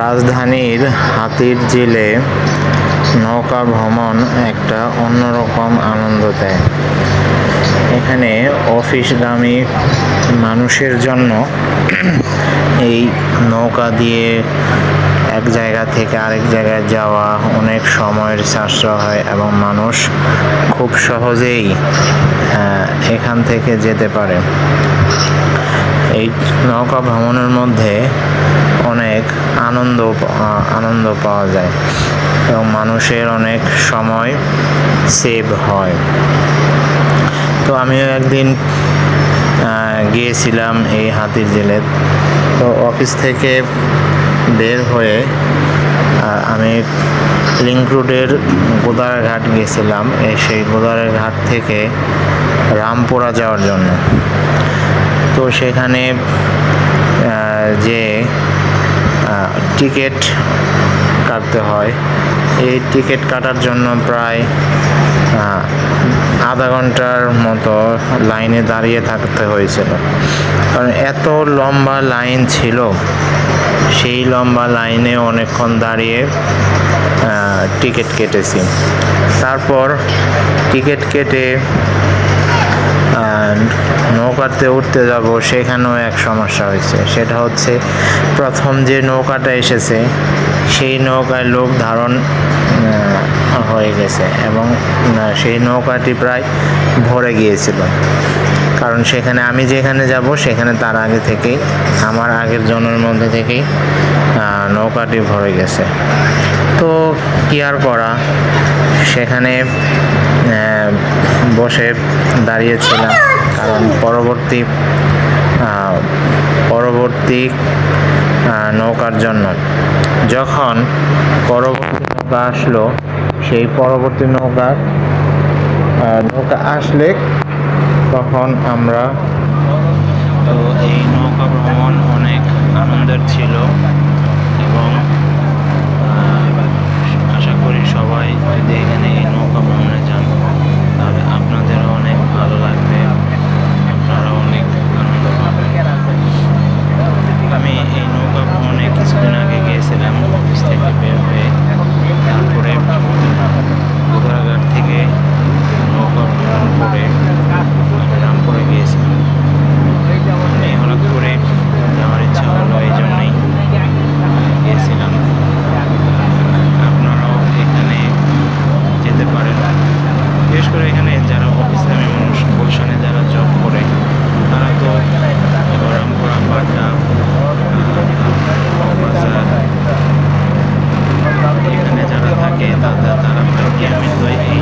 রাজধানীর হাতিরঝিলে নৌকা ভ্রমণ একটা অন্যরকম আনন্দ দেয়। এখানে অফিসগামী মানুষের জন্য এই নৌকা দিয়ে এক জায়গা থেকে আরেক জায়গায় যাওয়া অনেক সময়ের সাশ্রয় হয় এবং মানুষ খুব সহজেই এখান থেকে যেতে পারে। এই নৌকা ভ্রমণের মধ্যে অনেক আনন্দ পাওয়া যায় এবং মানুষের অনেক সময় সেভ হয়। তো আমিও একদিন গিয়েছিলাম এই হাতিরঝিলে। তো অফিস থেকে বের হয়ে আমি লিংক রোডের গোদারাঘাট গিয়েছিলাম, সেই গোদারাঘাট থেকে রামপুরা যাওয়ার জন্য। তো সেখানে যে টিকিট কাটতে হয়, এই টিকিট কাটার জন্য প্রায় আধা ঘন্টার মতো লাইনে দাঁড়িয়ে থাকতে হয়েছিল, কারণ এত লম্বা লাইন ছিল। সেই লম্বা লাইনে অনেকক্ষণ দাঁড়িয়ে টিকিট কেটেছি। তারপর টিকিট কেটে নৌকাতে উঠতে যাব, সেখানেও এক সমস্যা হয়েছে। সেটা হচ্ছে, প্রথম যে নৌকাটা এসেছে সেই নৌকায় লোক ধারণ হয়ে গেছে এবং সেই নৌকাটি প্রায় ভরে গিয়েছিল, কারণ সেখানে আমি যেখানে যাব সেখানে তার আগে থেকেই, আমার আগের জনের মধ্যে থেকেই নৌকাটি ভরে গেছে। তো কি আর করা, সেখানে বসে দাঁড়িয়েছিলাম, কারণ পরবর্তী নৌকার জন্য। যখন পরবর্তী নৌকা আসলো, সেই পরবর্তী নৌকা আসলে তখন আমরা, তো এই নৌকা ভ্রমণ অনেক আনন্দের ছিল এবং আশা করি সবাই যদি এখানে এই নৌকা ভ্রমণে যান তাহলে আপনাদেরও অনেক ভালো লাগবে, আপনারা অনেক আনন্দ পাবেন। আমি এই নৌকা ভ্রমণে কিছুদিন আগে গিয়েছিলাম অফিস থেকে বের হয়ে। তারপরে গোদারাঘাট থেকে নৌকা ভ্রমণ করে রামপুরে গিয়েছিলাম। আমি হঠাৎ করে যাওয়ার ইচ্ছা হলো, এই জন্যই গিয়েছিলাম। আপনারাও এখানে যেতে পারেন। বিশেষ করে এখানে যারা অফিসগামী মানুষ, গুলশানে যারা জব করে, তারা তো রামপুরা, বাড্ডা, বাজার, এখানে যারা থাকে তারা নিয়মিত এই